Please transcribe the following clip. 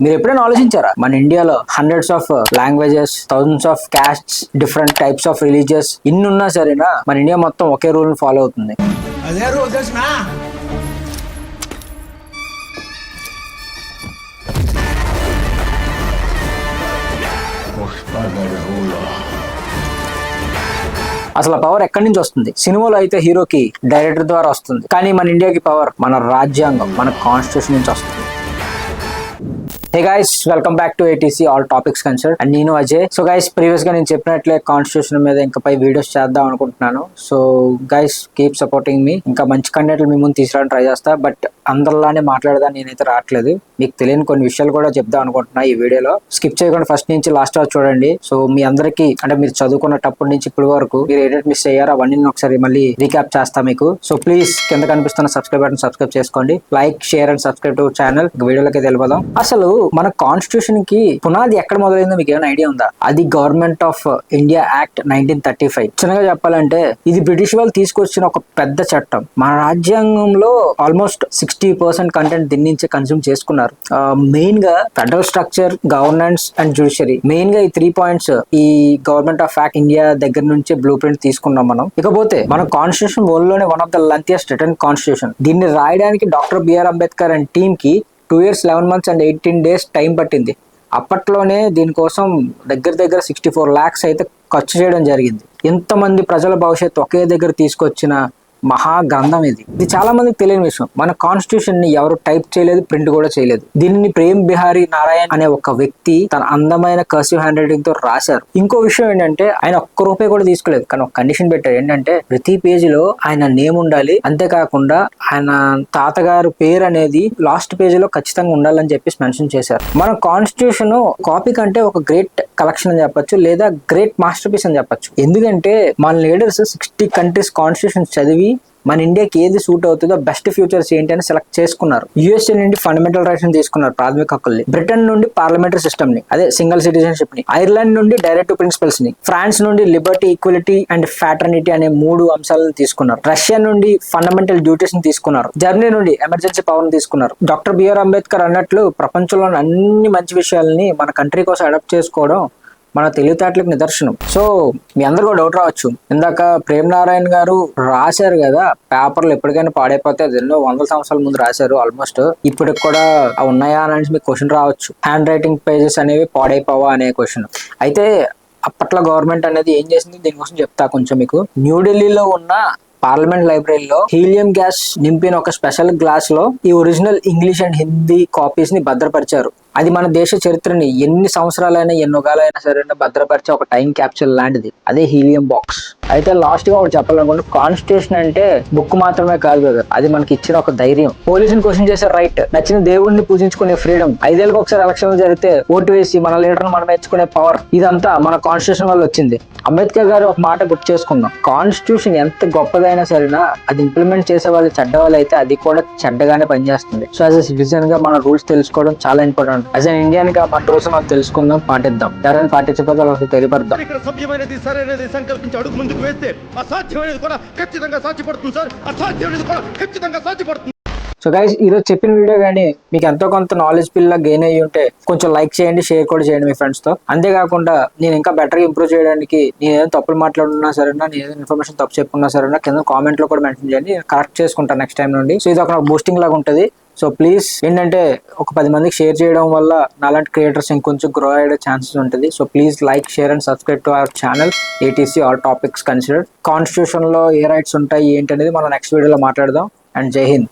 మీరు ఎప్పుడైనా ఆలోచించారా మన ఇండియాలో hundreds of languages, thousands of costs, different types of religious ఇన్ని ఉన్నా సరేనా మన ఇండియా మొత్తం ఒకే రూల్ ఫాలో అవుతుంది. అసలు పవర్ ఎక్కడి నుంచి వస్తుంది? సినిమాలో అయితే హీరోకి డైరెక్టర్ ద్వారా వస్తుంది, కానీ మన ఇండియాకి పవర్ మన రాజ్యాంగం, మన కాన్స్టిట్యూషన్ నుంచి వస్తుంది. Hey guys, welcome back to ATC all topics concern and నేను అజయ్. సో గైస్, ప్రీవియస్ గా నేను చెప్పినట్లే కాన్స్టిట్యూషన్ మీద ఇంకా పై వీడియోస్ చేద్దాం అనుకుంటున్నాను. సో గైస్, కీప్ సపోర్టింగ్ మీ. ఇంకా మంచి కంటెంట్లు మీ ముందు తీసుకురావడానికి ట్రై చేస్తా, బట్ అందరిలానే మాట్లాడదా నేనైతే రావట్లేదు. మీకు తెలియని కొన్ని విషయాలు కూడా చెప్దాం అనుకుంటున్నా ఈ వీడియోలో. స్కిప్ చేయకుండా ఫస్ట్ నుంచి లాస్ట్ వరకు చూడండి. సో మీ అందరికి అంటే మీరు చదువుకున్నప్పటి నుంచి ఇప్పటి వరకు మీరు ఏదైతే మిస్ అయ్యారో అవన్నీ ఒకసారి మళ్ళీ రీక్యాప్ చేస్తా మీకు. సో ప్లీజ్ కింద కనిపిస్తున్న సబ్స్క్రైబ్ బటన్ సబ్స్క్రైబ్ చేసుకోండి. Like, share and subscribe to channel. వీడియోలోకి వెళ్ళిపోదాం. అసలు మన కాన్స్టిట్యూషన్ కి పునాది ఎక్కడ మొదలైందో మీకు ఏమైనా ఐడియా ఉందా? అది గవర్నమెంట్ ఆఫ్ ఇండియా యాక్ట్ 1935. చిన్నగా చెప్పాలంటే ఇది బ్రిటిష్ వాళ్ళు తీసుకొచ్చిన ఒక పెద్ద చట్టం. మన రాజ్యాంగంలో ఆల్మోస్ట్ 60% కంటెంట్ దీని నుంచే కన్స్యూమ్ చేసుకున్నారు. మెయిన్ గా federal structure, governance and judiciary, main గా ఈ 3 పాయింట్స్ ఈ గవర్నమెంట్ ఆఫ్ యాక్ట్ ఇండియా దగ్గర నుంచే బ్లూ ప్రింట్ తీసుకున్నాం మనం. ఇకపోతే మన కాన్స్టిట్యూషన్ వరల్డ్ లోనే one of the lengthiest written constitution. దీన్ని రాయడానికి doctor B R Ambedkar and team కి 2 years 11 months and 18 days time పట్టింది. అప్పట్లోనే దీనికోసం దగ్గర 64 lakhs అయితే ఖర్చు చేయడం జరిగింది. ఇంతమంది ప్రజల భవిష్యత్తు ఒకే దగ్గర తీసుకొచ్చిన మహా గ్రంథం ఇది. ఇది చాలా మందికి తెలియని విషయం. మన కాన్స్టిట్యూషన్ ని ఎవరు టైప్ చేయలేదు, ప్రింట్ కూడా చేయలేదు. దీనిని ప్రేమ్ బిహారీ నారాయణ్ అనే ఒక వ్యక్తి తన అందమైన కర్సివ్ హ్యాండ్ రైటింగ్ తో రాశారు. ఇంకో విషయం ఏంటంటే ఆయన ఒక్క రూపాయి కూడా తీసుకోలేదు, కానీ ఒక కండిషన్ పెట్టారు. ఏంటంటే ప్రతి పేజీలో ఆయన నేమ్ ఉండాలి, అంతేకాకుండా ఆయన తాతగారు పేరు అనేది లాస్ట్ పేజీలో ఖచ్చితంగా ఉండాలని చెప్పేసి మెన్షన్ చేశారు. మన కాన్స్టిట్యూషన్ కాపీ కంటే ఒక గ్రేట్ కలెక్షన్ అని చెప్పొచ్చు, లేదా గ్రేట్ మాస్టర్ పీస్ అని చెప్పొచ్చు. ఎందుకంటే మన లీడర్స్ 60 countries కాన్స్టిట్యూషన్ చదివి మన ఇండియాకి ఏది సూట్ అవుతుందో, బెస్ట్ ఫ్యూచర్స్ ఏంటి అని సెలెక్ట్ చేసుకున్నారు. యుఎస్ఏ నుండి ఫండమెంటల్ రైట్స్ ని తీసుకున్నారు, ప్రాథమిక హక్కుల్ని. బ్రిటన్ నుండి పార్లమెంటరీ సిస్టమ్ ని, అదే సింగిల్ సిటిజన్షిప్ ని. ఐర్లాండ్ నుండి డైరెక్టివ్ ప్రిన్సిపల్స్ ని. ఫ్రాన్స్ నుండి లిబర్టీ, ఈక్వాలిటీ అండ్ ఫ్రాటర్నిటీ అనే 3 అంశాలను తీసుకున్నారు. రష్యా నుండి ఫండమెంటల్ డ్యూటీస్ ని తీసుకున్నారు. జర్మనీ నుండి ఎమర్జెన్సీ పవర్ ని తీసుకున్నారు. డాక్టర్ బిఆర్ అంబేద్కర్ అన్నట్లు ప్రపంచంలోని అన్ని మంచి విషయాలని మన కంట్రీ కోసం అడాప్ట్ చేసుకోవడం మన తెలివితేటలకు నిదర్శనం. సో మీ అందరు కూడా డౌట్ రావచ్చు, ఇందాక ప్రేమ్ నారాయణ్ గారు రాశారు కదా, పేపర్లు ఎప్పటికైనా పాడైపోతే అది ఎన్నో 100 సంవత్సరాల ముందు రాశారు, ఆల్మోస్ట్ ఇప్పటికి కూడా ఉన్నాయా అని మీకు క్వశ్చన్ రావచ్చు. హ్యాండ్ రైటింగ్ పేజెస్ అనేవి పాడైపోవా అనే క్వశ్చన్. అయితే అప్పట్లో గవర్నమెంట్ అనేది ఏం చేసింది దీనికోసం చెప్తా కొంచెం మీకు. న్యూఢిల్లీలో ఉన్న పార్లమెంట్ లైబ్రరీలో హీలియం గ్యాస్ నింపిన ఒక స్పెషల్ గ్లాస్ లో ఈ original English and Hindi copies ని భద్రపరిచారు. అది మన దేశ చరిత్రని ఎన్ని సంవత్సరాలైనా ఎన్నోగాలైనా సరే భద్రపరిచే ఒక టైం క్యాప్చర్ లాంటిది, అదే హీలియం బాక్స్. అయితే లాస్ట్ గా ఒకటి చెప్పాలనుకుంటే, కాన్స్టిట్యూషన్ అంటే బుక్ మాత్రమే కాదు కదా, అది మనకి ఇచ్చిన ఒక ధైర్యం. పోలీసుని క్వశ్చన్ చేసే రైట్, నచ్చిన దేవుడిని పూజించుకునే ఫ్రీడమ్, 5 ఏళ్ళకి ఒకసారి ఎలక్షన్ జరిగితే ఓటు వేసి మన లీడర్ని మనం మెచ్చుకునే పవర్, ఇదంతా మన కాన్స్టిట్యూషన్ వల్ల వచ్చింది. అంబేద్కర్ గారు ఒక మాట గుర్తు చేసుకున్నాం, కాన్స్టిట్యూషన్ ఎంత గొప్పదైనా సరేనా అది ఇంప్లిమెంట్ చేసే వాళ్ళు చెడ్డవాళ్ళు అయితే అది కూడా చెడ్డగానే పనిచేస్తుంది. సో యాజ్ అ సిటిజన్ గా మన రూల్స్ తెలుసుకోవడం చాలా ఇంపార్టెంట్. యాజ్ అన్ ఇండియన్ గా మన రూల్స్ మనం తెలుసుకుందాం, పాటిద్దాం. ఎవరైనా పాటించకపోతే వాళ్ళకి తెలియపడదాం. సభ్యమైనది సరైనది సంకల్పించి అడుగు ముందుకు వేస్తే అసాధ్యమైనది కూడా ఖచ్చితంగా సాధ్యపడుతుంది సార్, అసాధ్యమైనది కూడా ఖచ్చితంగా సాధ్యపడుతుంది. సో గైస్, ఈరోజు చెప్పిన వీడియో కానీ మీకు ఎంతో కొంత నాలెడ్జ్ పిల్ల గెయిన్ అయ్యి ఉంటే కొంచెం లైక్ చేయండి, షేర్ కూడా చేయండి మీ ఫ్రెండ్స్ తో. అంతేకాకుండా నేను ఇంకా బెటర్గా ఇంప్రూవ్ చేయడానికి నేను ఏదైనా తప్పులు మాట్లాడున్నా సరేనా, నేను ఏదైనా ఇన్ఫర్మేషన్ తప్పు చెప్పుకున్నా సరేనా కింద కామెంట్ లో కూడా మెన్షన్ చేయండి, నేను కరెక్ట్ చేసుకుంటాను నెక్స్ట్ టైం నుండి. సో ఇది ఒక బూస్టింగ్ లాగా ఉంటుంది. సో ప్లీజ్ ఏంటంటే ఒక 10 మందికి షేర్ చేయడం వల్ల నాలాంటి క్రియేటర్స్ ఇంకొంచెం గ్రో అయ్యే ఛాన్సెస్ ఉంటుంది. So please like, share and subscribe to our channel ATC all topics considered. Constitution లో ఏ రైట్స్ ఉంటాయి ఏంటి అనేది మనం నెక్స్ట్ వీడియోలో మాట్లాడదాం. అండ్ జై హింద్.